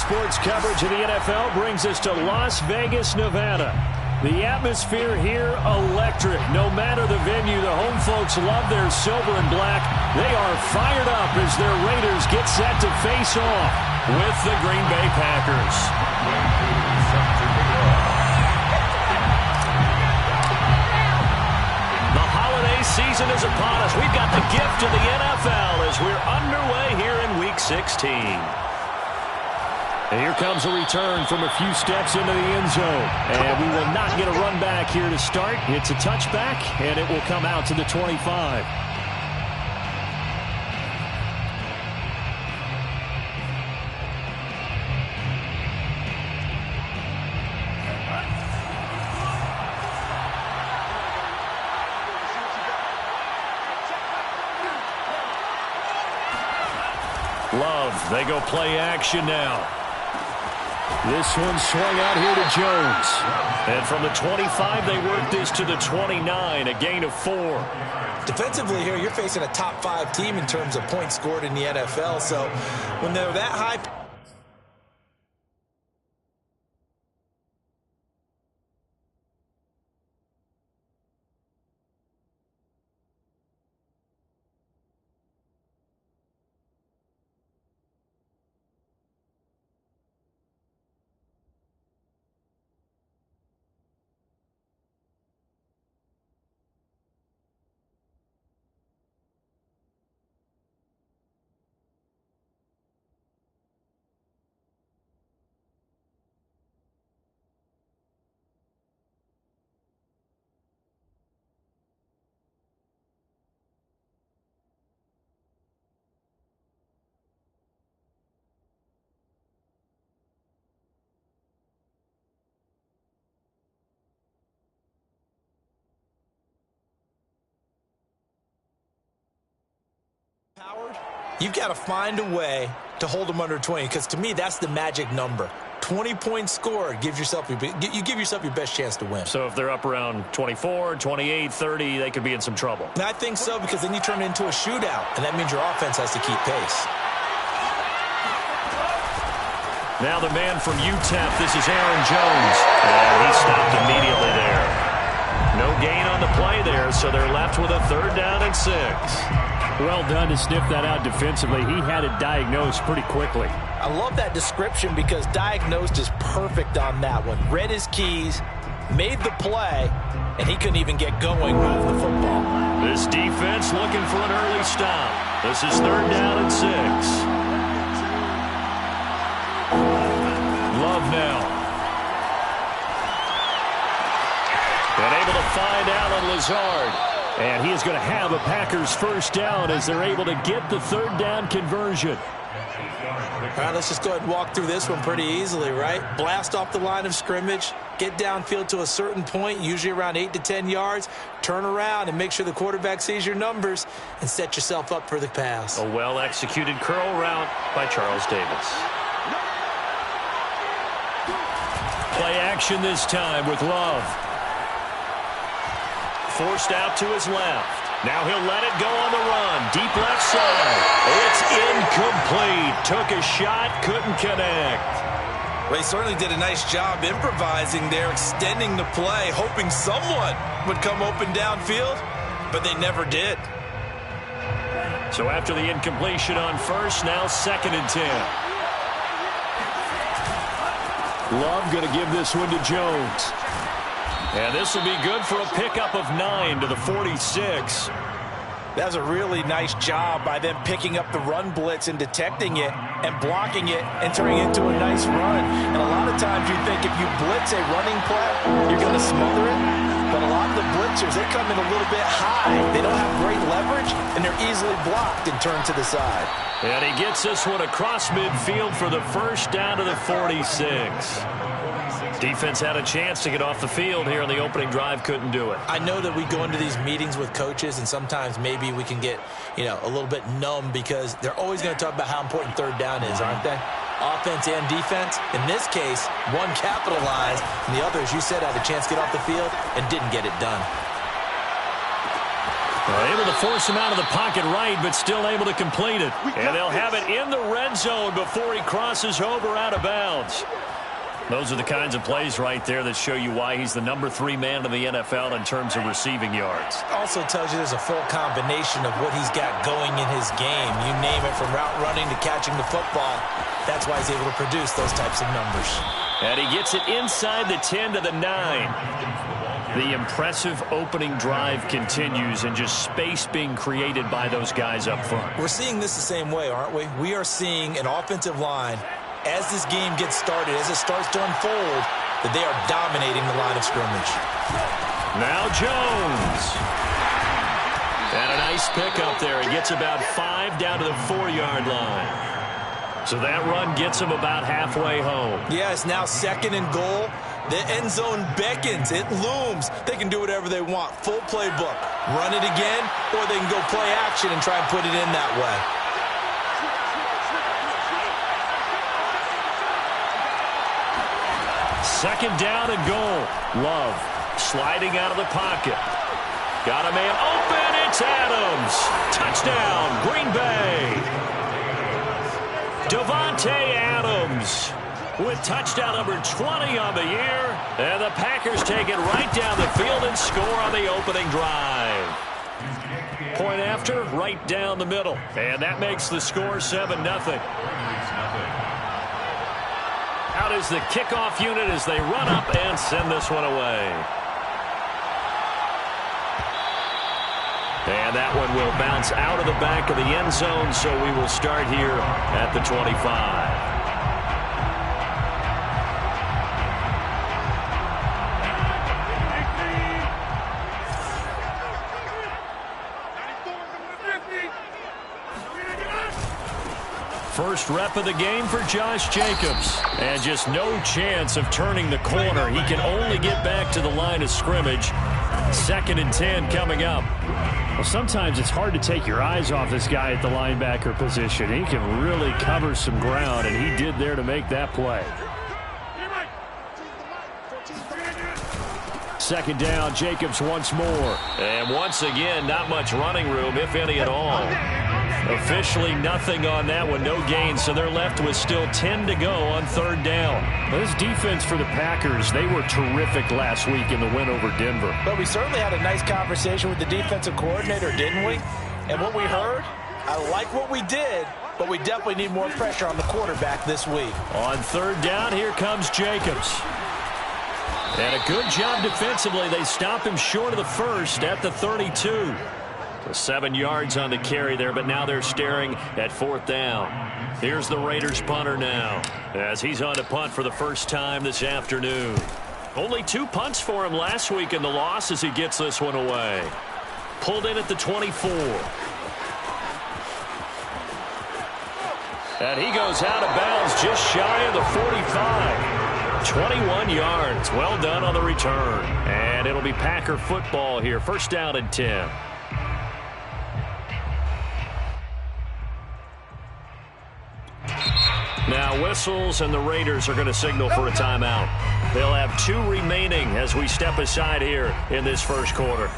sports coverage of the NFL brings us to Las Vegas, Nevada. The atmosphere here, electric. No matter the venue, the home folks love their silver and black. They are fired up as their Raiders get set to face off with the Green Bay Packers. The holiday season is upon us. We've got the gift of the NFL as we're underway here in Week 16. And here comes a return from a few steps into the end zone. And we will not get a run back here to start. It's a touchback, and it will come out to the 25. Love, they go play action now. This one swung out here to Jones. And from the 25, they work this to the 29, a gain of 4. Defensively here, you're facing a top 5 team in terms of points scored in the NFL. So when they're that high... You've got to find a way to hold them under 20, because to me that's the magic number. 20 points scored, you give yourself your best chance to win. So if they're up around 24, 28, 30, they could be in some trouble. And I think so, because then you turn it into a shootout, and that means your offense has to keep pace. Now the man from UTEP, this is Aaron Jones. And he stopped immediately there. No gain on the play there, so they're left with a 3rd down and 6. Well done to sniff that out defensively. He had it diagnosed pretty quickly. I love that description, because diagnosed is perfect on that one. Read his keys, made the play, and he couldn't even get going with the football. This defense looking for an early stop. This is 3rd down and 6. Love now. And able to find Allen Lazard. And he is going to have a Packers 1st down as they're able to get the 3rd down conversion. All right, let's just go ahead and walk through this one pretty easily, right? Blast off the line of scrimmage, get downfield to a certain point, usually around 8 to 10 yards, turn around and make sure the quarterback sees your numbers and set yourself up for the pass. A well-executed curl route by Charles Davis. Play action this time with Love. Forced out to his left. Now he'll let it go on the run. Deep left side. It's incomplete. Took a shot, couldn't connect. Well, he certainly did a nice job improvising there, extending the play, hoping someone would come open downfield, but they never did. So after the incompletion on 1st, now 2nd and 10. Love going to give this one to Jones. And this will be good for a pickup of 9 to the 46. That was a really nice job by them picking up the run blitz and detecting it and blocking it and turning it into a nice run. And a lot of times you think if you blitz a running play, you're going to smother it. But a lot of the blitzers, they come in a little bit high. They don't have great leverage, and they're easily blocked and turned to the side. And he gets this one across midfield for the 1st down to the 46. Defense had a chance to get off the field here on the opening drive, couldn't do it. I know that we go into these meetings with coaches, and sometimes maybe we can get, a little bit numb, because they're always going to talk about how important 3rd down is, aren't they? Offense and defense. In this case, one capitalized, and the other, as you said, had a chance to get off the field and didn't get it done. Able to force him out of the pocket right, but still able to complete it. And they'll have it in the red zone before he crosses over out of bounds. Those are the kinds of plays right there that show you why he's the number 3 man in the NFL in terms of receiving yards. Also tells you there's a full combination of what he's got going in his game. You name it, from route running to catching the football. That's why he's able to produce those types of numbers. And he gets it inside the 10 to the 9. The impressive opening drive continues, and just space being created by those guys up front. We're seeing this the same way, aren't we? We are seeing an offensive line, as this game gets started, as it starts to unfold, that they are dominating the line of scrimmage. Now Jones. And a nice pick up there. He gets about 5 down to the 4-yard line. So that run gets him about halfway home. Yeah, it's now 2nd and goal. The end zone beckons. It looms. They can do whatever they want. Full playbook. Run it again, or they can go play action and try and put it in that way. Second down and goal. Love sliding out of the pocket. Got a man open. It's Adams. Touchdown, Green Bay. Davante Adams with touchdown number 20 on the year. And the Packers take it right down the field and score on the opening drive. Point after, right down the middle. And that makes the score 7-0. Out is the kickoff unit as they run up and send this one away. And that one will bounce out of the back of the end zone, so we will start here at the 25. First rep of the game for Josh Jacobs. And just no chance of turning the corner. He can only get back to the line of scrimmage. 2nd and 10 coming up. Well, sometimes it's hard to take your eyes off this guy at the linebacker position. He can really cover some ground, and he did there to make that play. 2nd down, Jacobs once more. And once again, not much running room, if any at all. Officially nothing on that one, no gain, so they're left with still 10 to go on 3rd down. This defense for the Packers, they were terrific last week in the win over Denver. But we certainly had a nice conversation with the defensive coordinator, didn't we? And what we heard, I like what we did, but we definitely need more pressure on the quarterback this week. On 3rd down, here comes Jacobs. And a good job defensively. They stop him short of the first at the 32. 7 yards on the carry there, but now they're staring at 4th down. Here's the Raiders punter now, as he's on to punt for the first time this afternoon. Only 2 punts for him last week in the loss as he gets this one away. Pulled in at the 24. And he goes out of bounds just shy of the 45. 21 yards. Well done on the return. And it'll be Packer football here. 1st down and 10. Now whistles, and the Raiders are going to signal for a timeout. They'll have 2 remaining as we step aside here in this first quarter.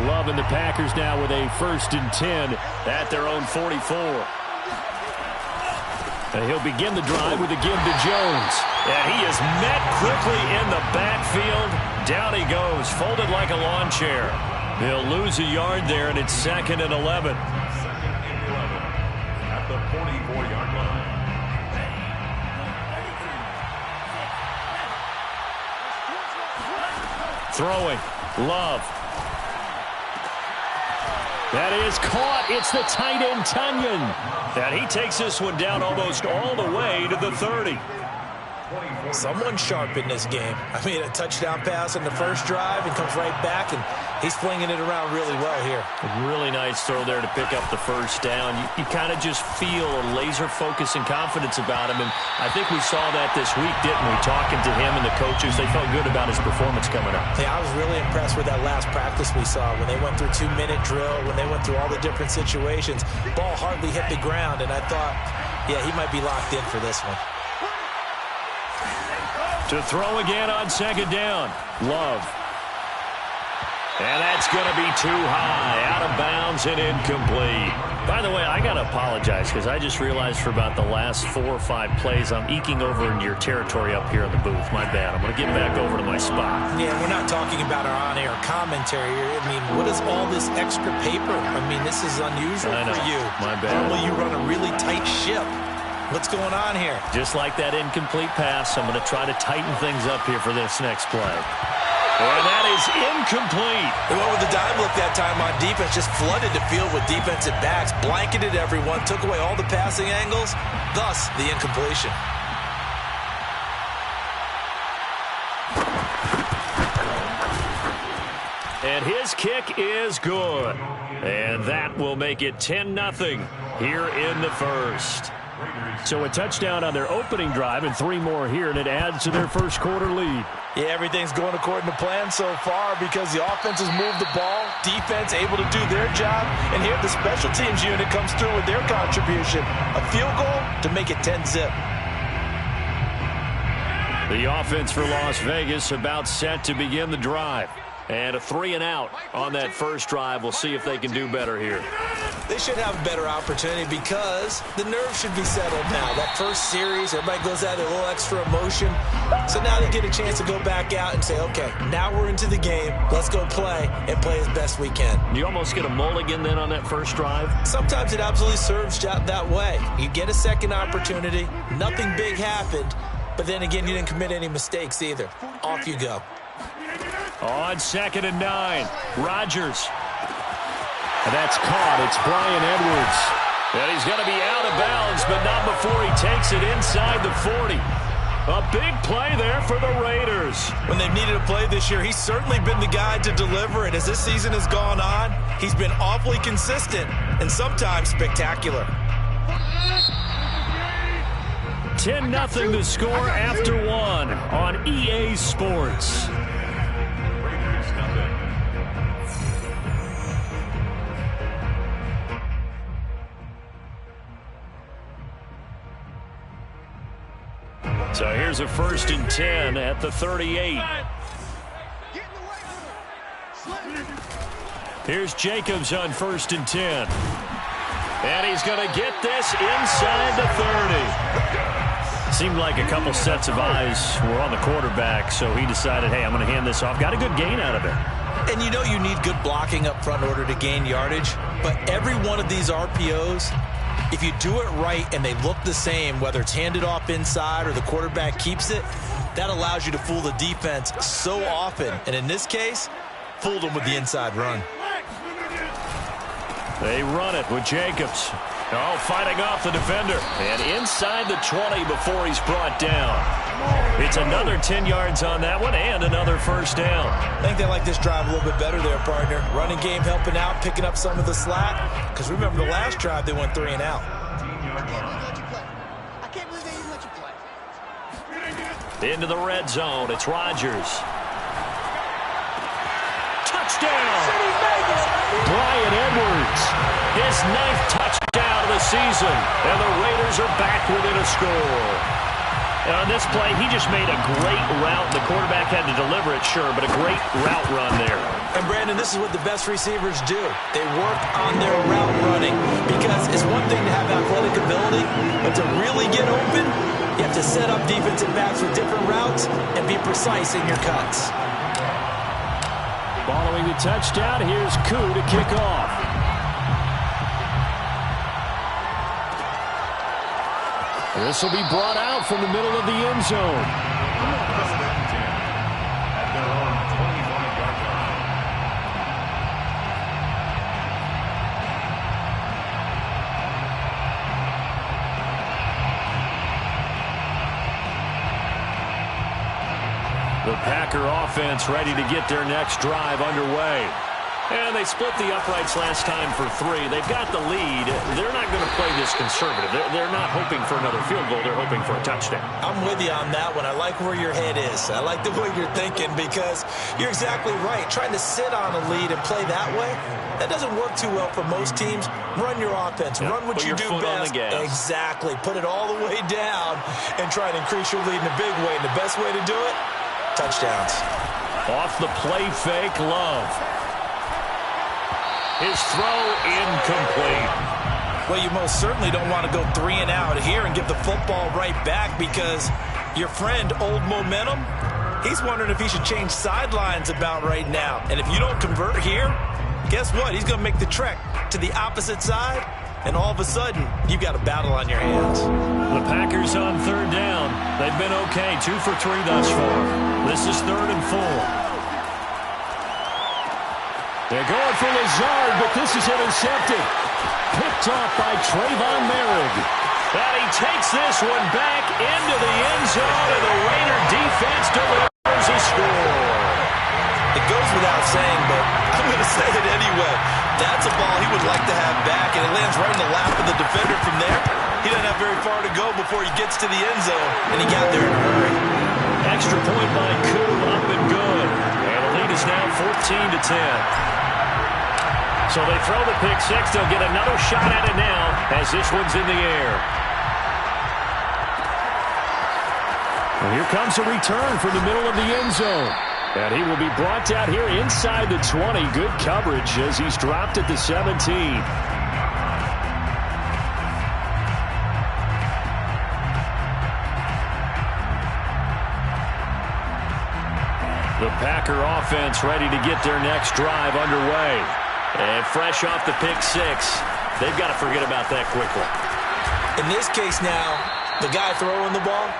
Love and the Packers now with a 1st and 10 at their own 44. And he'll begin the drive with a give to Jones. And he is met quickly in the backfield. Down he goes, folded like a lawn chair. He'll lose a yard there, and it's 2nd and 11. At the 44-yard line. Throwing. Love. That is caught. It's the tight end, Tunyon. And he takes this one down almost all the way to the 30. Someone sharp in this game. I mean, a touchdown pass in the first drive and comes right back, and he's flinging it around really well here. A really nice throw there to pick up the first down. You kind of just feel a laser focus and confidence about him, and I think we saw that this week, didn't we? Talking to him and the coaches, they felt good about his performance coming up. Yeah, I was really impressed with that last practice we saw when they went through 2-minute drill, when they went through all the different situations. Ball hardly hit the ground, and I thought, yeah, he might be locked in for this one. To throw again on second down. Love. And that's going to be too high. Out of bounds and incomplete. By the way, I got to apologize because I just realized for about the last 4 or 5 plays, I'm eking over into your territory up here in the booth. My bad. I'm going to get back over to my spot. Yeah, we're not talking about our on-air commentary here. I mean, what is all this extra paper? I mean, this is unusual for you. My bad. Normally you run a really tight ship. What's going on here? Just like that incomplete pass, I'm going to try to tighten things up here for this next play. And that is incomplete. They went with the dive look that time on defense, just flooded the field with defensive backs, blanketed everyone, took away all the passing angles, thus the incompletion. And his kick is good. And that will make it 10-0 here in the first. So a touchdown on their opening drive and 3 more here, and it adds to their first quarter lead. Yeah, everything's going according to plan so far because the offense has moved the ball, defense able to do their job, and here the special teams unit comes through with their contribution. A field goal to make it 10-0. The offense for Las Vegas about set to begin the drive. And a 3-and-out on that first drive. We'll see if they can do better here. They should have a better opportunity because the nerves should be settled now. That first series, everybody goes out with a little extra emotion. So now they get a chance to go back out and say, okay, now we're into the game. Let's go play and play as best we can. You almost get a mulligan then on that first drive? Sometimes it absolutely serves that way. You get a second opportunity. Nothing big happened. But then again, you didn't commit any mistakes either. Off you go. On 2nd and 9, Rodgers. And that's caught. It's Bryan Edwards. And he's going to be out of bounds, but not before he takes it inside the 40. A big play there for the Raiders. When they've needed a play this year, he's certainly been the guy to deliver it. As this season has gone on, he's been awfully consistent and sometimes spectacular. 10-0 the score after 1 on EA Sports. So here's a 1st and 10 at the 38. Here's Jacobs on 1st and 10. And he's going to get this inside the 30. Seemed like a couple sets of eyes were on the quarterback, so he decided, hey, I'm going to hand this off. Got a good gain out of it. And you know you need good blocking up front in order to gain yardage, but every one of these RPOs, if you do it right and they look the same, whether it's handed off inside or the quarterback keeps it, that allows you to fool the defense so often. And in this case, fooled them with the inside run. They run it with Jacobs. Oh, fighting off the defender. And inside the 20 before he's brought down. It's another 10 yards on that one and another first down. I think they like this drive a little bit better there, partner. Running game helping out, picking up some of the slack. Because remember the last drive, they went 3 and out. I can't believe they even let you play. Into the red zone. It's Rodgers. Touchdown! Bryan Edwards. His 9th touchdown of the season. And the Raiders are back within a score. And on this play, he just made a great route. The quarterback had to deliver it, sure, but a great route run there. And, Brandon, this is what the best receivers do. They work on their route running because it's one thing to have athletic ability, but to really get open, you have to set up defensive backs with different routes and be precise in your cuts. Following the touchdown, here's Koo to kick off. This will be brought out from the middle of the end zone. At their own 25-yard line. The Packer offense ready to get their next drive underway. And they split the uprights last time for 3. They've got the lead. They're not going to play this conservative. They're not hoping for another field goal. They're hoping for a touchdown. I'm with you on that one. I like where your head is. I like the way you're thinking because you're exactly right. Trying to sit on a lead and play that way, That doesn't work too well for most teams. Run your offense. Run what you do best. Exactly. Put it all the way down and try to increase your lead in a big way. And the best way to do it, touchdowns. Off the play fake, Love. His throw incomplete. Well, you most certainly don't want to go 3 and out here and give the football right back, because your friend, Old Momentum, he's wondering if he should change sidelines about right now. And if you don't convert here, guess what? He's going to make the trek to the opposite side, and all of a sudden, you've got a battle on your hands. The Packers on 3rd down. They've been okay, 2 for 3 thus far. This is 3rd and 4. They're going for Lazard, but this is intercepted. Picked off by Trayvon Merrick. And he takes this one back into the end zone, and the Raider defense delivers a score. It goes without saying, but I'm going to say it anyway. That's a ball he would like to have back, and it lands right in the lap of the defender from there. He doesn't have very far to go before he gets to the end zone, and he got there in a hurry. Extra point by Koo, up and good. And the lead is now 14-10. So they throw the pick six. They'll get another shot at it now as this one's in the air. And here comes a return from the middle of the end zone. And he will be brought down here inside the 20. Good coverage as he's dropped at the 17. The Packer offense ready to get their next drive underway. And fresh off the pick six, they've got to forget about that quickly. In this case now, the guy throwing the ball,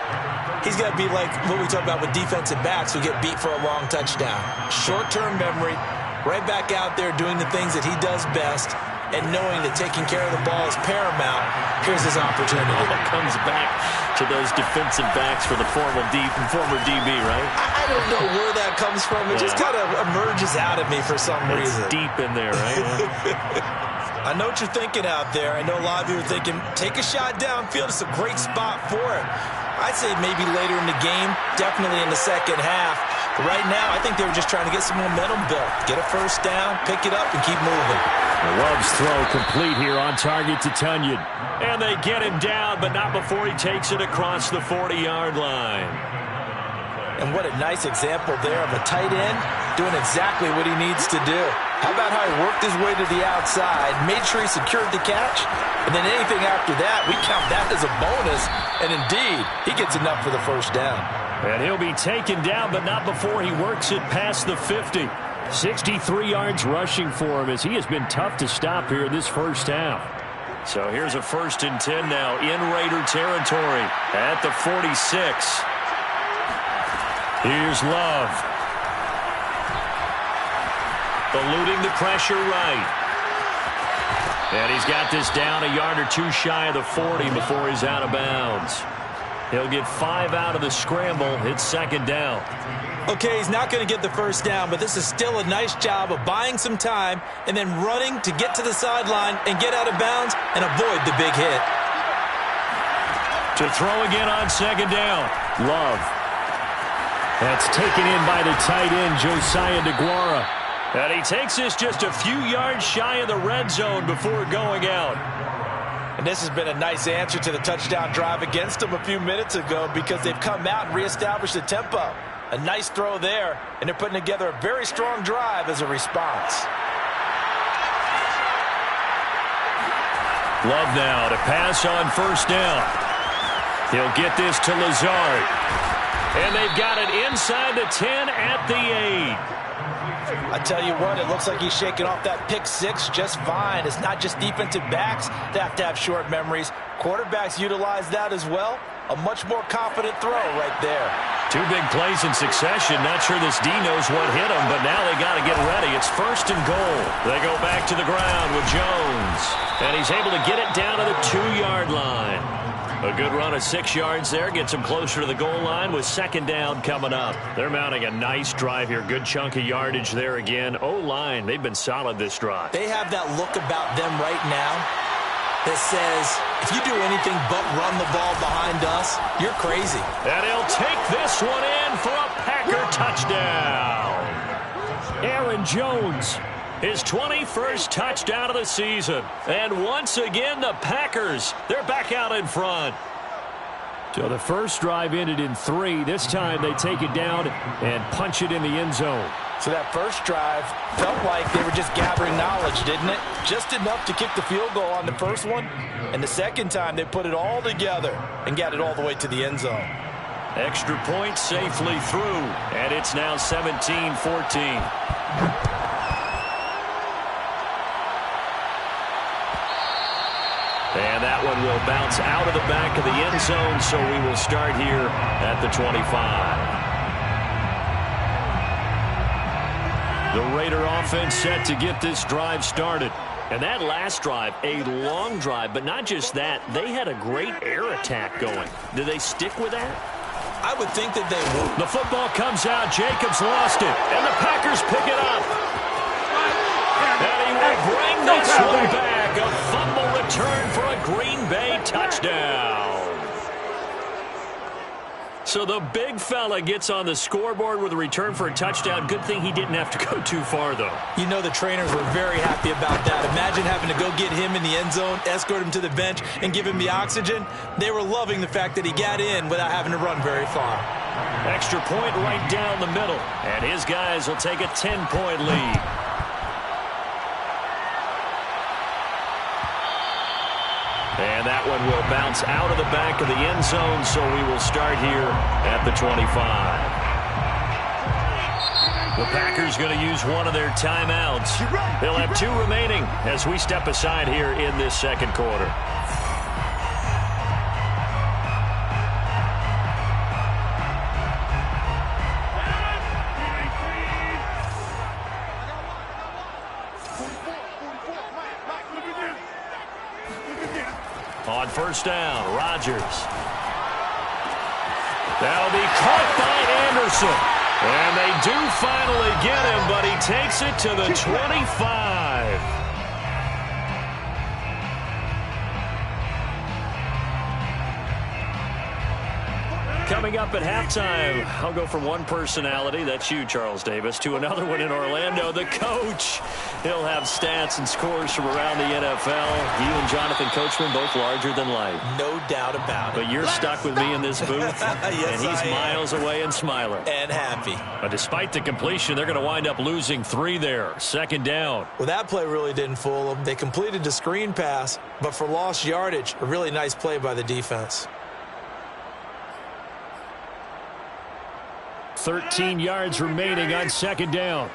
he's got to be like what we talk about with defensive backs who get beat for a long touchdown. Short-term memory, right back out there doing the things that he does best, and knowing that taking care of the ball is paramount. Here's his opportunity. It comes back to those defensive backs for the former DB, right? I don't know where that comes from. It just kind of emerges out of me for some reason. It's deep in there, right? I know what you're thinking out there. I know a lot of you are thinking, take a shot downfield. It's a great spot for it. I'd say maybe later in the game, definitely in the second half. But right now, I think they were just trying to get some momentum built. Get a first down, pick it up, and keep moving. Love's throw complete here on target to Tunyon. And they get him down, but not before he takes it across the 40-yard line. And what a nice example there of a tight end doing exactly what he needs to do. How about how he worked his way to the outside, made sure he secured the catch, and then anything after that, we count that as a bonus. And indeed, he gets enough for the first down. And he'll be taken down, but not before he works it past the 50. 63 yards rushing for him as he has been tough to stop here in this first half. So here's a 1st and 10 now in Raider territory at the 46. Here's Love. Eluding the pressure right. And he's got this down a yard or two shy of the 40 before he's out of bounds. He'll get 5 out of the scramble. It's 2nd down. Okay, he's not going to get the first down, but this is still a nice job of buying some time and then running to get to the sideline and get out of bounds and avoid the big hit. To throw again on 2nd down. Love. That's taken in by the tight end, Josiah DeGuara. And he takes this just a few yards shy of the red zone before going out. And this has been a nice answer to the touchdown drive against them a few minutes ago, because they've come out and reestablished the tempo. A nice throw there, and they're putting together a very strong drive as a response. Love now to pass on 1st down. He'll get this to Lazard. And they've got it inside the 10 at the 8. I tell you what, it looks like he's shaking off that pick six just fine. It's not just defensive backs that have to have short memories. Quarterbacks utilize that as well. A much more confident throw right there. 2 big plays in succession. Not sure this D knows what hit him, but now they got to get ready. It's 1st and goal. They go back to the ground with Jones. And he's able to get it down to the 2-yard line. A good run of 6 yards there. Gets him closer to the goal line with 2nd down coming up. They're mounting a nice drive here. Good chunk of yardage there again. O-line, they've been solid this drive. They have that look about them right now that says, if you do anything but run the ball behind us, you're crazy. And he'll take this one in for a Packer touchdown. Aaron Jones His 21st touchdown of the season. And once again, the Packers, they're back out in front. So the first drive ended in 3. This time they take it down and punch it in the end zone. So that first drive felt like they were just gathering knowledge, didn't it? Just enough to kick the field goal on the first one. And the second time they put it all together and got it all the way to the end zone. Extra point safely through. And it's now 17-14. And that one will bounce out of the back of the end zone, so we will start here at the 25. The Raider offense set to get this drive started. And that last drive, a long drive, but not just that, they had a great air attack going. Do they stick with that? I would think that they would. The football comes out. Jacobs lost it, and the Packers pick it up. And he will bring this one back. A fumble return for a Green Bay touchdown. So the big fella gets on the scoreboard with a return for a touchdown. Good thing he didn't have to go too far, though. You know the trainers were very happy about that. Imagine having to go get him in the end zone, escort him to the bench, and give him the oxygen. They were loving the fact that he got in without having to run very far. Extra point right down the middle. And his guys will take a 10-point lead. And that one will bounce out of the back of the end zone, so we will start here at the 25. The Packers going to use one of their timeouts. They'll have 2 remaining as we step aside here in this second quarter. On first down, Rodgers. That'll be caught by Anderson. And they do finally get him, but he takes it to the 25. Coming up at halftime, I'll go from one personality, that's you, Charles Davis, to another one in Orlando, the coach. He'll have stats and scores from around the NFL. You and Jonathan Coachman, both larger than life. No doubt about it. But you're stuck with me in this booth, yes, and he's miles away and smiling. And happy. But despite the completion, they're going to wind up losing 3 there. Second down. Well, that play really didn't fool them. They completed the screen pass, but for lost yardage, a really nice play by the defense. 13 yards remaining on second down.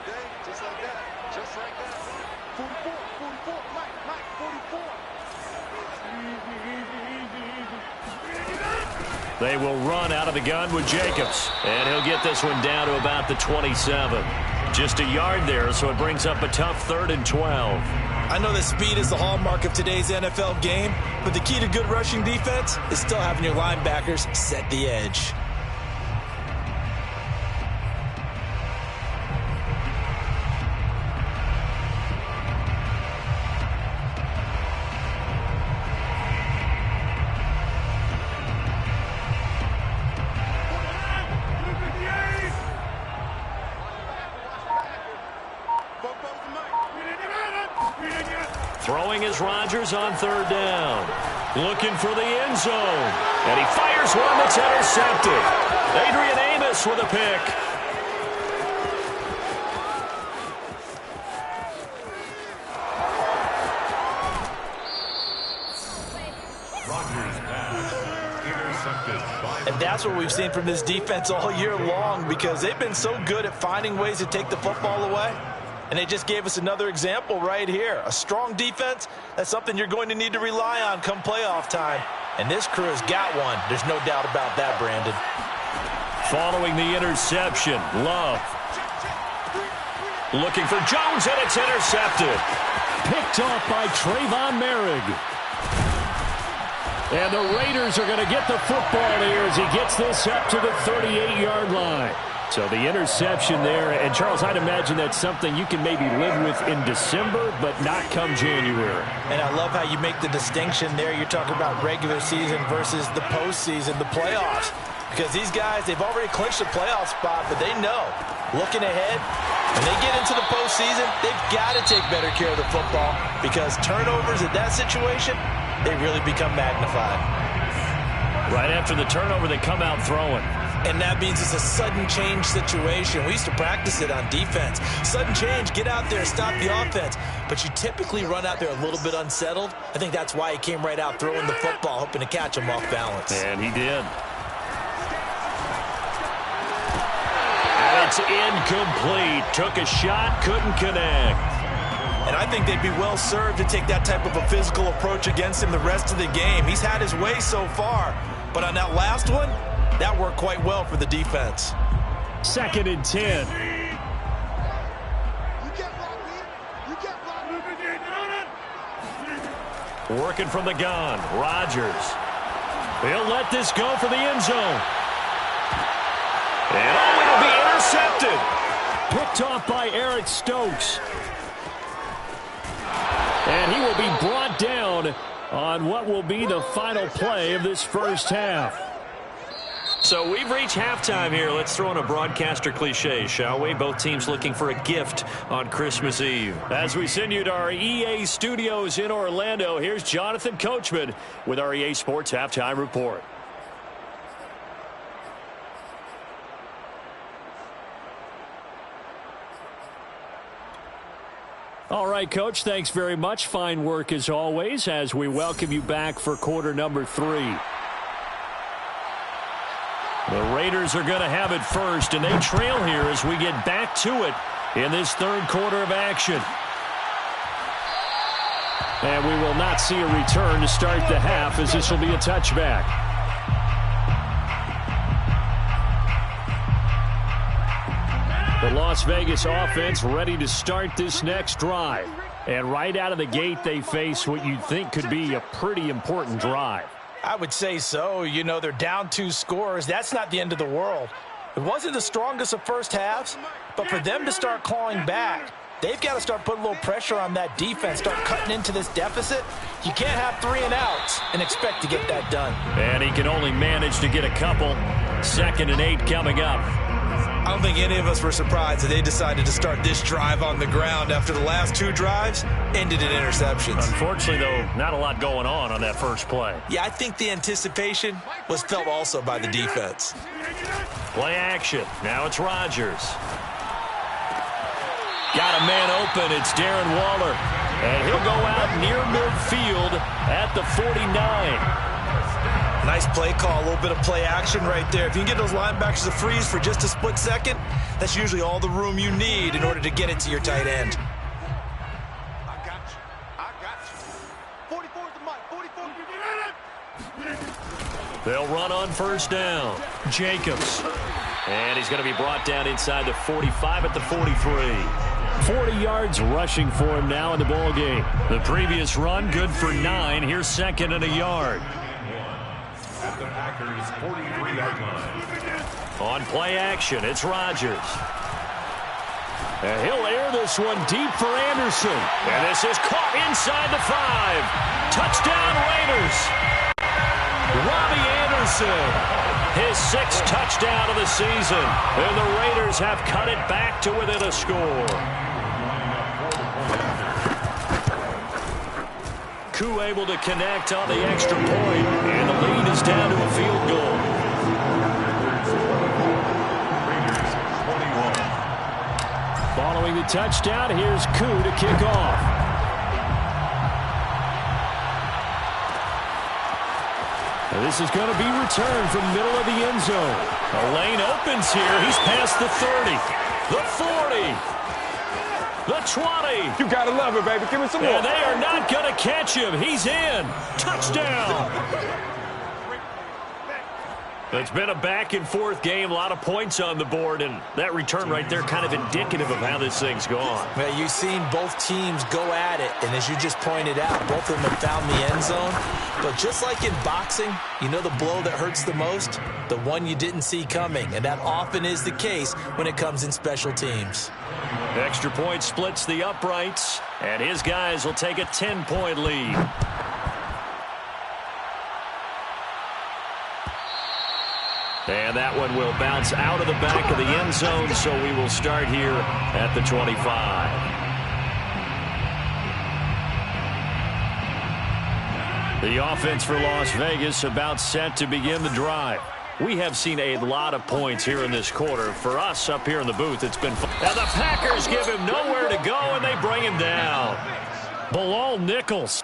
Okay, just like that. Just like that. 44, 44, Mike, 44. They will run out of the gun with Jacobs. And he'll get this one down to about the 27. Just a yard there, so it brings up a tough 3rd and 12. I know that speed is the hallmark of today's NFL game, but the key to good rushing defense is still having your linebackers set the edge. Throwing is Rodgers on 3rd down. Looking for the end zone. And he fires one that's intercepted. Adrian Amos with a pick. Rodgers pass intercepted by And that's what we've seen from this defense all year long, because they've been so good at finding ways to take the football away. And they just gave us another example right here. A strong defense, that's something you're going to need to rely on come playoff time. And this crew has got one. There's no doubt about that, Brandon. Following the interception, Love. Looking for Jones, and it's intercepted. Picked off by Trayvon Merrick. And the Raiders are going to get the football here as he gets this up to the 38-yard line. So the interception there, and Charles, I'd imagine that's something you can maybe live with in December, but not come January. And I love how you make the distinction there. You're talking about regular season versus the postseason, the playoffs. Because these guys, they've already clinched a playoff spot, but they know, looking ahead, When they get into the postseason, they've got to take better care of the football because turnovers in that situation, they really become magnified. Right after the turnover, they come out throwing. And that means it's a sudden change situation. We used to practice it on defense. Sudden change, get out there, stop the offense. But you typically run out there a little bit unsettled. I think that's why he came right out throwing the football, hoping to catch him off balance. And he did. It's incomplete. Took a shot, couldn't connect. And I think they'd be well served to take that type of a physical approach against him the rest of the game. He's had his way so far. But on that last one, that worked quite well for the defense. 2nd and 10. Working from the gun. Rodgers. He'll let this go for the end zone. And it'll be intercepted. Picked off by Eric Stokes. And he will be brought down on what will be the final play of this first half. So we've reached halftime here. Let's throw in a broadcaster cliche, shall we? Both teams looking for a gift on Christmas Eve. As we send you to our EA studios in Orlando, here's Jonathan Coachman with our EA Sports Halftime Report. All right, Coach, thanks very much. Fine work as always as we welcome you back for quarter number 3. The Raiders are going to have it first, and they trail here as we get back to it in this third quarter of action. And we will not see a return to start the half as this will be a touchback. The Las Vegas offense ready to start this next drive. And right out of the gate, they face what you'd think could be a pretty important drive. I would say so. You know, they're down 2 scores. That's not the end of the world. It wasn't the strongest of first halves, but for them to start clawing back, they've got to start putting a little pressure on that defense, start cutting into this deficit. You can't have 3 and outs and expect to get that done. And he can only manage to get a couple. 2nd and 8 coming up. I don't think any of us were surprised that they decided to start this drive on the ground after the last 2 drives ended in interceptions. Unfortunately, though, not a lot going on that first play. Yeah, I think the anticipation was felt also by the defense. Play action. Now it's Rodgers. Got a man open. It's Darren Waller. And he'll go out near midfield at the 49. Nice play call, a little bit of play action right there. If you can get those linebackers to freeze for just a split second, that's usually all the room you need in order to get it to your tight end. I got you. I got you. 44 is the mic. 44. They'll run on first down. Jacobs. And he's going to be brought down inside the 45 at the 43. 40 yards rushing for him now in the ball game. The previous run good for 9. Here's 2nd and a yard. At the Packers' 43-yard line. On play action, it's Rodgers. And he'll air this one deep for Anderson. And this is caught inside the 5. Touchdown Raiders. Robbie Anderson. His 6th touchdown of the season. And the Raiders have cut it back to within a score. Koo able to connect on the extra point, and the lead is down to a field goal. Following the touchdown, here's Koo to kick off. And this is going to be returned from middle of the end zone. The lane opens here. He's past the 30, the 40. The 20. You gotta love it, baby. Give me some more. And they are not going to catch him. He's in. Touchdown. It's been a back-and-forth game, a lot of points on the board, and that return right there kind of indicative of how this thing's gone. Well, you've seen both teams go at it, and as you just pointed out, both of them have found the end zone. But just like in boxing, you know the blow that hurts the most? The one you didn't see coming, and that often is the case when it comes in special teams. Extra point splits the uprights, and his guys will take a 10-point lead. And that one will bounce out of the back of the end zone, so we will start here at the 25. The offense for Las Vegas about set to begin the drive. We have seen a lot of points here in this quarter. For us up here in the booth, it's been fun. And the Packers give him nowhere to go, and they bring him down. Bilal Nichols.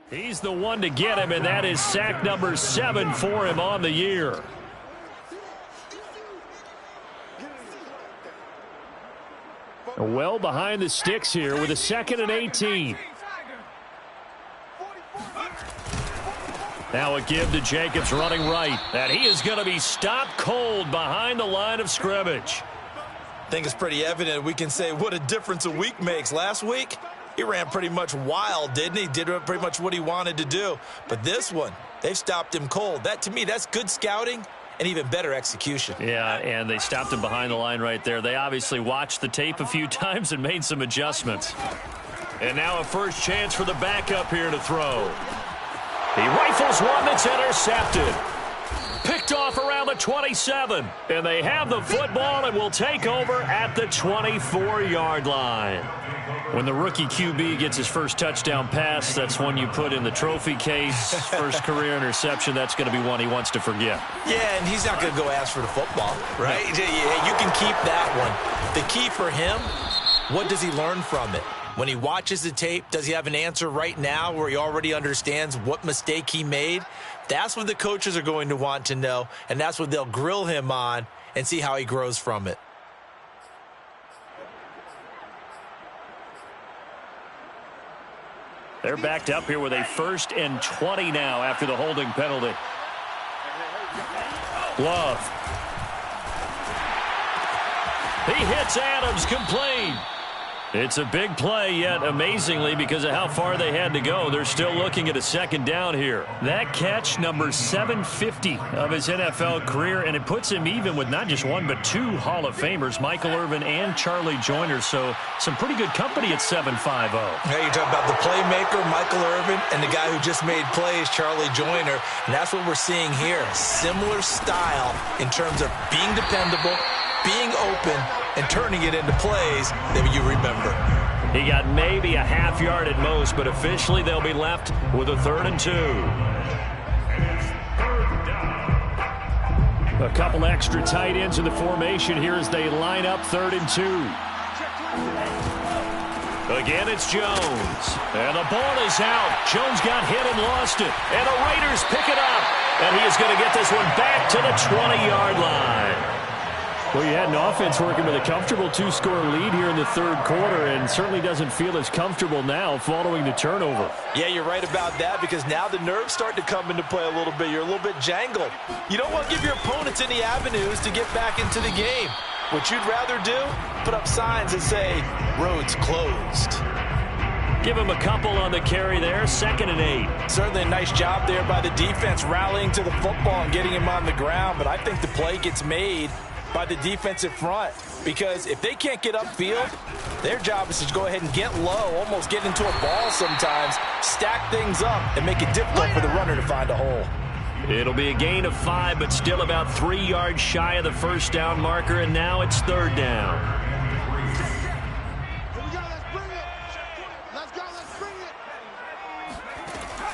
He's the one to get him, and that is sack number 7 for him on the year. Well behind the sticks here with a 2nd and 18. Now a give to Jacobs running right. And he is going to be stopped cold behind the line of scrimmage. I think it's pretty evident. We can say what a difference a week makes. Last week, he ran pretty much wild, didn't he? Did pretty much what he wanted to do. But this one, they've stopped him cold. That, to me, that's good scouting and even better execution. Yeah, and they stopped him behind the line right there. They obviously watched the tape a few times and made some adjustments. And now a first chance for the backup here to throw. He rifles one that's intercepted. Picked off around the 27. And they have the football and will take over at the 24-yard line. When the rookie QB gets his first touchdown pass, that's one you put in the trophy case. First career interception, that's going to be one he wants to forget. Yeah, and he's not going to go ask for the football, right? Yeah, you can keep that one. The key for him, what does he learn from it? When he watches the tape, does he have an answer right now where he already understands what mistake he made? That's what the coaches are going to want to know, and that's what they'll grill him on and see how he grows from it. They're backed up here with a 1st and 20 now after the holding penalty. Love. He hits Adams complete. It's a big play, yet amazingly, because of how far they had to go, they're still looking at a 2nd down here. That catch, number 750 of his NFL career, and it puts him even with not just one but 2 Hall of Famers, Michael Irvin and Charlie Joyner. So some pretty good company at 7.50. Hey, you're talking about the playmaker, Michael Irvin, and the guy who just made plays, Charlie Joyner. And that's what we're seeing here. Similar style in terms of being dependable, being open, and turning it into plays that you remember. He got maybe a half yard at most, but officially they'll be left with a 3rd and 2. A couple extra tight ends in the formation here as they line up 3rd and 2. Again, it's Jones. And the ball is out. Jones got hit and lost it. And the Raiders pick it up. And he is going to get this one back to the 20-yard line. Well, you had an offense working with a comfortable 2-score lead here in the 3rd quarter and certainly doesn't feel as comfortable now following the turnover. Yeah, you're right about that because now the nerves start to come into play a little bit. You're a little bit jangled. You don't want to give your opponents any avenues to get back into the game. What you'd rather do, put up signs that say, roads closed. Give him a couple on the carry there, 2nd and 8. Certainly a nice job there by the defense rallying to the football and getting him on the ground, but I think the play gets made by the defensive front because if they can't get upfield, their job is to go ahead and get low, almost get into a ball sometimes, stack things up, and make it difficult for the runner to find a hole. It'll be a gain of 5, but still about 3 yards shy of the 1st down marker, and now it's 3rd down.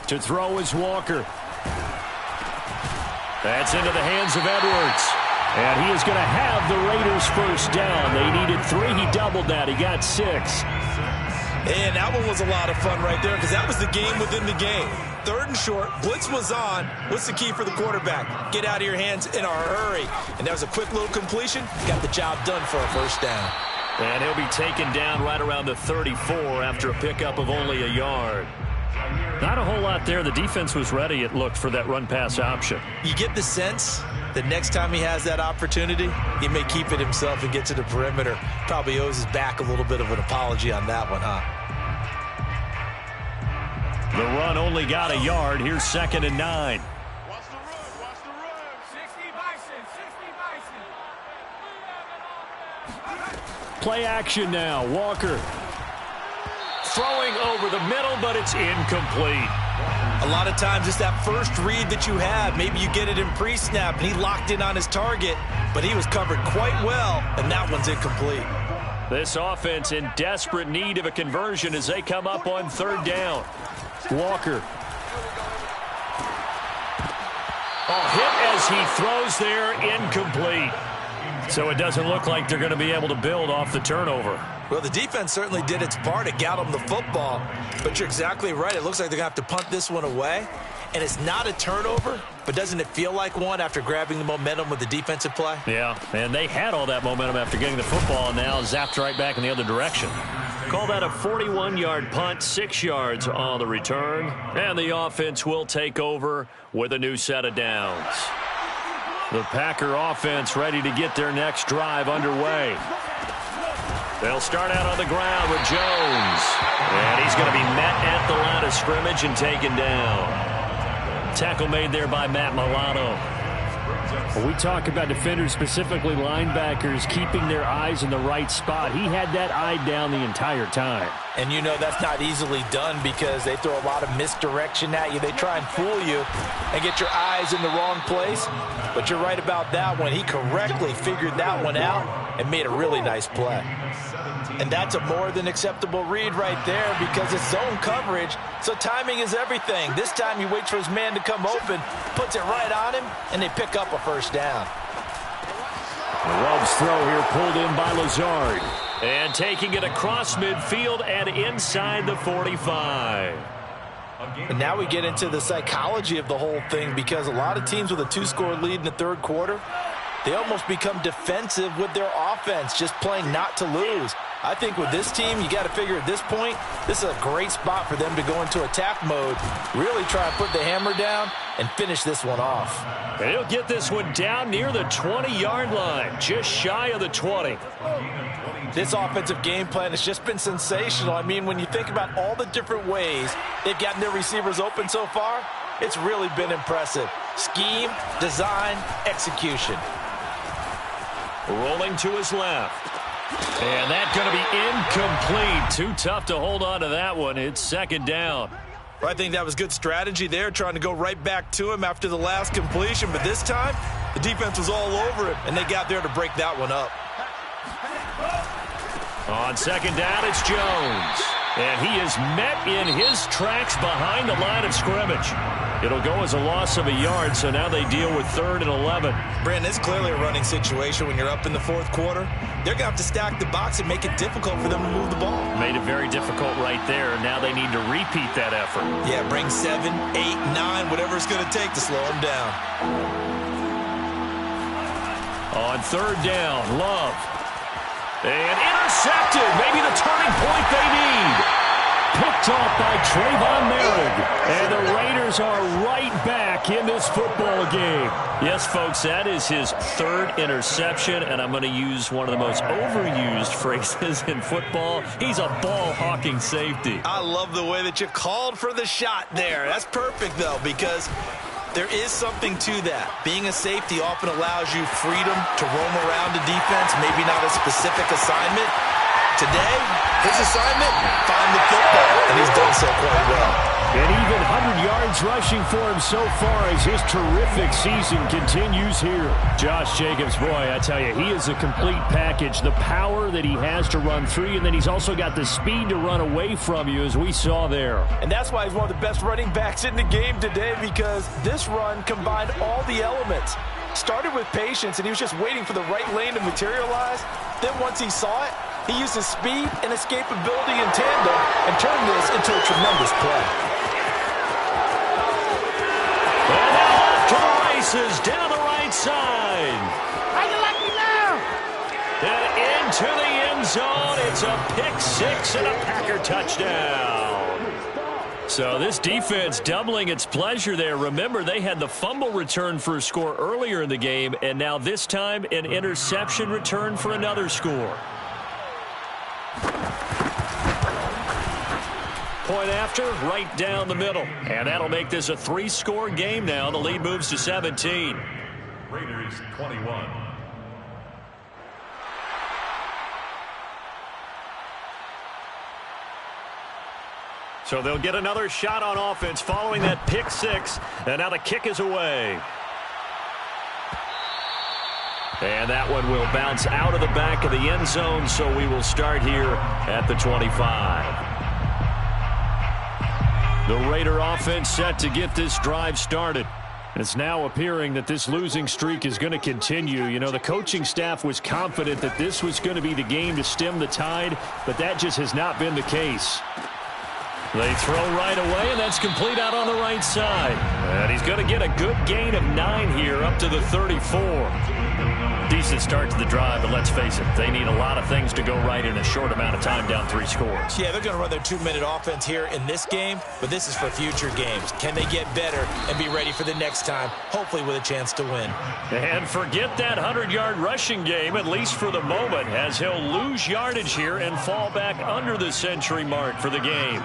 To throw is Walker. That's into the hands of Edwards. And he is going to have the Raiders 1st down. They needed 3. He doubled that. He got 6. And that one was a lot of fun right there because that was the game within the game. 3rd and short. Blitz was on. What's the key for the quarterback? Get out of your hands in a hurry. And that was a quick little completion. Got the job done for a 1st down. And he'll be taken down right around the 34 after a pickup of only a yard. Not a whole lot there. The defense was ready, it looked, for that run-pass option. You get the sense The next time he has that opportunity, he may keep it himself and get to the perimeter. Probably owes his back a little bit of an apology on that one, huh? The run only got a yard. Here's 2nd and 9. Watch the run. Watch the run. 60 Bison. 60 Bison. Play action now. Walker throwing over the middle, but it's incomplete. A lot of times it's that first read that you have. Maybe you get it in pre-snap, and he locked in on his target, but he was covered quite well, and that one's incomplete. This offense in desperate need of a conversion as they come up on 3rd down. Walker. Hit as he throws there, incomplete. So it doesn't look like they're going to be able to build off the turnover. Well, the defense certainly did its part. It got them the football. But you're exactly right. It looks like they're going to have to punt this one away. And it's not a turnover, but doesn't it feel like one after grabbing the momentum with the defensive play? Yeah, and they had all that momentum after getting the football and now zapped right back in the other direction. Call that a 41-yard punt, 6 yards on the return. And the offense will take over with a new set of downs. The Packer offense ready to get their next drive underway. They'll start out on the ground with Jones. And he's going to be met at the line of scrimmage and taken down. Tackle made there by Matt Milano. When we talk about defenders, specifically linebackers, keeping their eyes in the right spot, he had that eye down the entire time. And you know that's not easily done because they throw a lot of misdirection at you. They try and fool you and get your eyes in the wrong place. But you're right about that one. He correctly figured that one out and made a really nice play. And that's a more than acceptable read right there because it's zone coverage, so timing is everything. This time he waits for his man to come open, puts it right on him, and they pick up a 1st down. The Rubs throw here pulled in by Lazard. And taking it across midfield and inside the 45. And now we get into the psychology of the whole thing because a lot of teams with a 2-score lead in the 3rd quarter, they almost become defensive with their offense, just playing not to lose. I think with this team, you got to figure at this point, this is a great spot for them to go into attack mode, really try and put the hammer down and finish this one off. And he'll get this one down near the 20-yard line, just shy of the 20. This offensive game plan has just been sensational. I mean, when you think about all the different ways they've gotten their receivers open so far, it's really been impressive. Scheme, design, execution. Rolling to his left. And that's going to be incomplete. Too tough to hold on to that one. It's 2nd down. Well, I think that was good strategy there, trying to go right back to him after the last completion. But this time, the defense was all over him, and they got there to break that one up. On 2nd down, it's Jones. And he is met in his tracks behind the line of scrimmage. It'll go as a loss of a yard, so now they deal with 3rd and 11. Brandon, it's clearly a running situation when you're up in the 4th quarter. They're going to have to stack the box and make it difficult for them to move the ball. Made it very difficult right there. Now they need to repeat that effort. Yeah, bring 7, 8, 9, whatever it's going to take to slow them down. On 3rd down, Love. And intercepted. Maybe the turning point they need. Picked off by Trayvon Merrick. And the Raiders are right back in this football game. Yes, folks, that is his 3rd interception, and I'm going to use one of the most overused phrases in football. He's a ball-hawking safety. I love the way that you called for the shot there. That's perfect, though, because there is something to that. Being a safety often allows you freedom to roam around the defense, maybe not a specific assignment. Today, his assignment, find the football, and he's done so quite well. And even 100 yards rushing for him so far as his terrific season continues here. Josh Jacobs, boy, I tell you, he is a complete package. The power that he has to run through, and then he's also got the speed to run away from you, as we saw there. And that's why he's one of the best running backs in the game today, because this run combined all the elements. Started with patience, and he was just waiting for the right lane to materialize. Then once he saw it, he used his speed and escapability in tandem and turned this into a tremendous play. And now off to the races down the right side. How you like me now? And into the end zone. It's a pick 6 and a Packer touchdown. So this defense doubling its pleasure there. Remember, they had the fumble return for a score earlier in the game, and now this time an interception return for another score. Point after, right down the middle. And that'll make this a 3-score game now. The lead moves to 17. Raiders 21. So they'll get another shot on offense following that pick six. And now the kick is away. And that one will bounce out of the back of the end zone, so we will start here at the 25. The Raider offense set to get this drive started. It's now appearing that this losing streak is going to continue. You know, the coaching staff was confident that this was going to be the game to stem the tide, but that just has not been the case. They throw right away, and that's complete out on the right side. And he's going to get a good gain of 9 here up to the 34. Decent start to the drive, but let's face it, they need a lot of things to go right in a short amount of time down 3 scores. Yeah, they're going to run their 2-minute offense here in this game, but this is for future games. Can they get better and be ready for the next time, hopefully with a chance to win? And forget that 100-yard rushing game, at least for the moment, as he'll lose yardage here and fall back under the century mark for the game.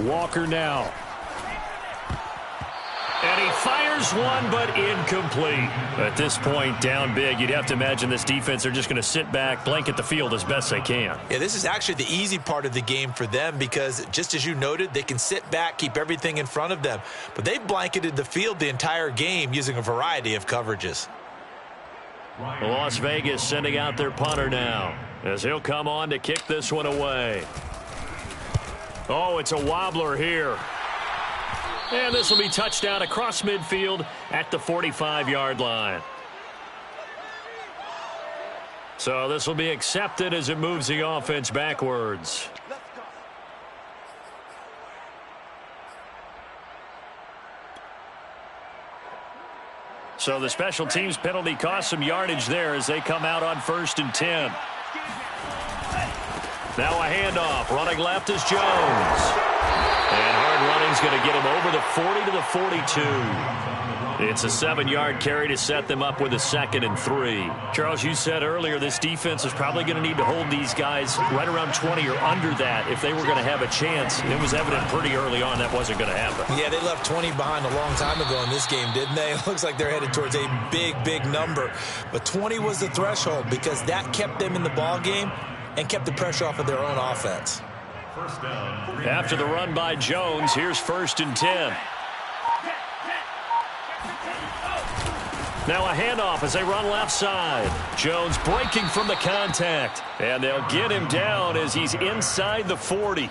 Walker now. And he fires one, but incomplete. At this point, down big, you'd have to imagine this defense are just going to sit back, blanket the field as best they can. Yeah, this is actually the easy part of the game for them because, just as you noted, they can sit back, keep everything in front of them. But they've blanketed the field the entire game using a variety of coverages. Las Vegas sending out their punter now as he'll come on to kick this one away. Oh, it's a wobbler here. And this will be touchdown across midfield at the 45-yard line. So this will be accepted as it moves the offense backwards. So the special teams penalty cost some yardage there as they come out on 1st and 10. Now a handoff. Running left is Jones. And hard running's going to get him over the 40 to the 42. It's a 7-yard carry to set them up with a 2nd and 3. Charles, you said earlier this defense is probably going to need to hold these guys right around 20 or under that if they were going to have a chance. And it was evident pretty early on that wasn't going to happen. Yeah, they left 20 behind a long time ago in this game, didn't they? It looks like they're headed towards a big, big number. But 20 was the threshold because that kept them in the ball game and kept the pressure off of their own offense. After the run by Jones, here's 1st and 10. Now a handoff as they run left side. Jones breaking from the contact. And they'll get him down as he's inside the 40.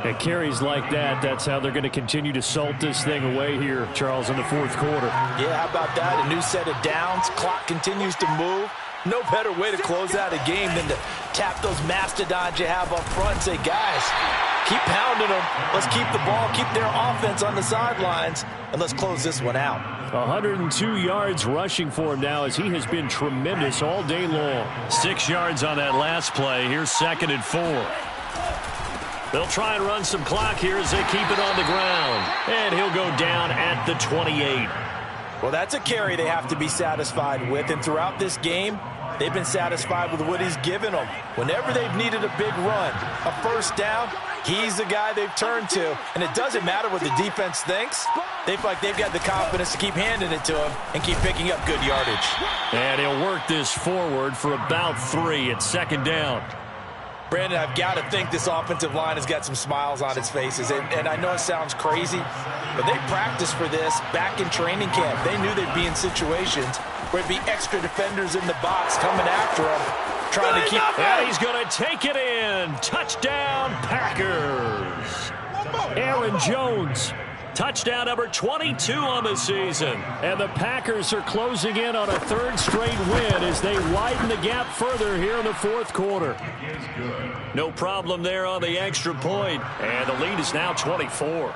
At carries like that, that's how they're going to continue to salt this thing away here, Charles, in the 4th quarter. Yeah, how about that? A new set of downs. Clock continues to move. No better way to close out a game than to tap those mastodons you have up front and say, guys, keep pounding them. Let's keep the ball, keep their offense on the sidelines, and let's close this one out. 102 yards rushing for him now as he has been tremendous all day long. 6 yards on that last play. Here's 2nd and 4. They'll try and run some clock here as they keep it on the ground. And he'll go down at the 28. Well, that's a carry they have to be satisfied with, and throughout this game, they've been satisfied with what he's given them. Whenever they've needed a big run, a 1st down, he's the guy they've turned to. And it doesn't matter what the defense thinks. They feel like they've got the confidence to keep handing it to him and keep picking up good yardage. And he'll work this forward for about 3 at 2nd down. Brandon, I've got to think this offensive line has got some smiles on its faces. And I know it sounds crazy, but they practiced for this back in training camp. They knew they'd be in situations where it'd be extra defenders in the box coming after them, trying to keep... And he's going to take it in. Touchdown, Packers. Aaron Jones. Touchdown number 22 on the season. And the Packers are closing in on a 3rd straight win as they widen the gap further here in the 4th quarter. No problem there on the extra point. And the lead is now 24.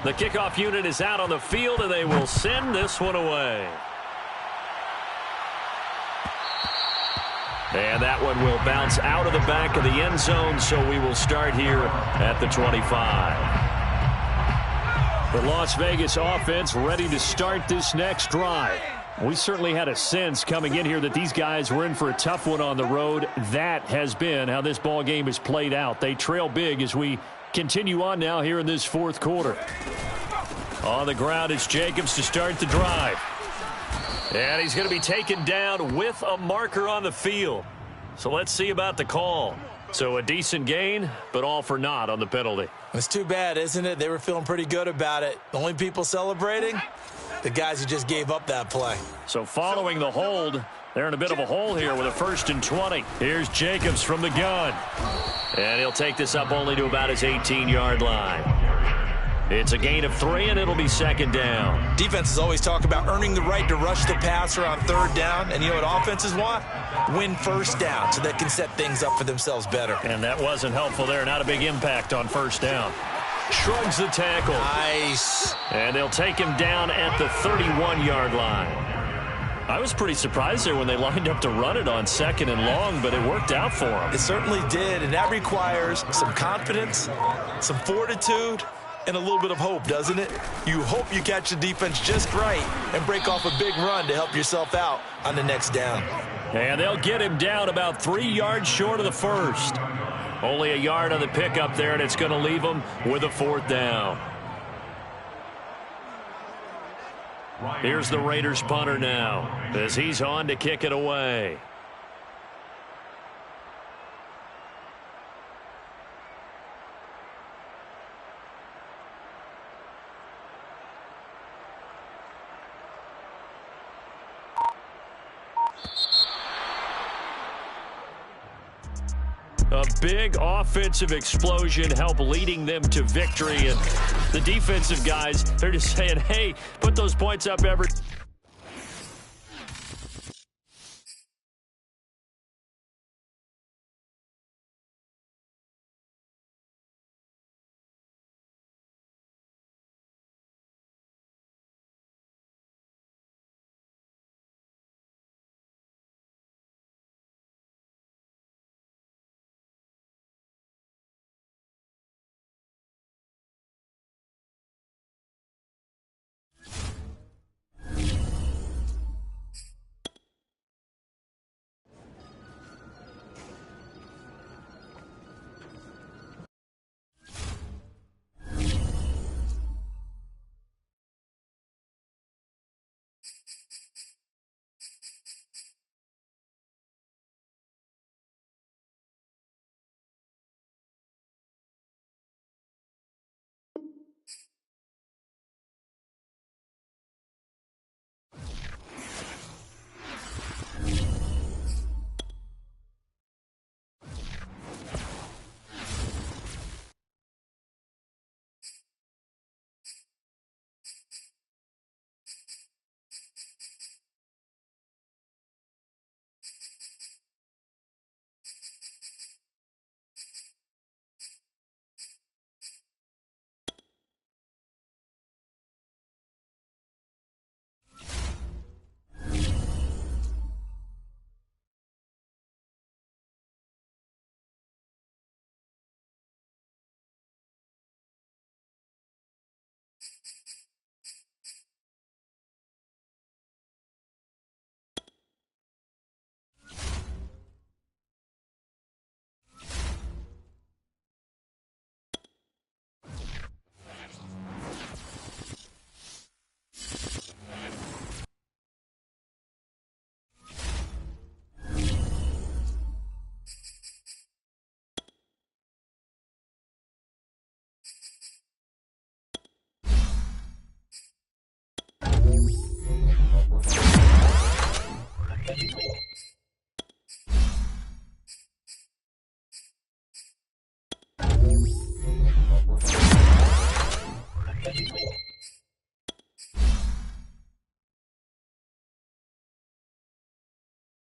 The kickoff unit is out on the field, and they will send this one away. And that one will bounce out of the back of the end zone, so we will start here at the 25. The Las Vegas offense ready to start this next drive. We certainly had a sense coming in here that these guys were in for a tough one on the road. That has been how this ball game has played out. They trail big as we continue on now here in this fourth quarter. On the ground, it's Jacobs to start the drive. And he's going to be taken down with a marker on the field. So let's see about the call. So a decent gain, but all for naught on the penalty. It's too bad, isn't it? They were feeling pretty good about it. The only people celebrating, the guys who just gave up that play. So following the hold, they're in a bit of a hole here with a 1st and 20. Here's Jacobs from the gun. And he'll take this up only to about his 18-yard line. It's a gain of 3, and it'll be 2nd down. Defenses always talk about earning the right to rush the passer on 3rd down. And you know what offenses want? Win 1st down so they can set things up for themselves better. And that wasn't helpful there. Not a big impact on 1st down. Shrugs the tackle. Nice. And they'll take him down at the 31-yard line. I was pretty surprised there when they lined up to run it on 2nd and long, but it worked out for them. It certainly did, and that requires some confidence, some fortitude, and a little bit of hope, doesn't it? You hope you catch the defense just right and break off a big run to help yourself out on the next down. And they'll get him down about 3 yards short of the 1st. Only a yard on the pickup there, and it's going to leave them with a 4th down. Here's the Raiders punter now as he's on to kick it away. A big offensive explosion helped leading them to victory. And the defensive guys, they're just saying, hey, put those points up every...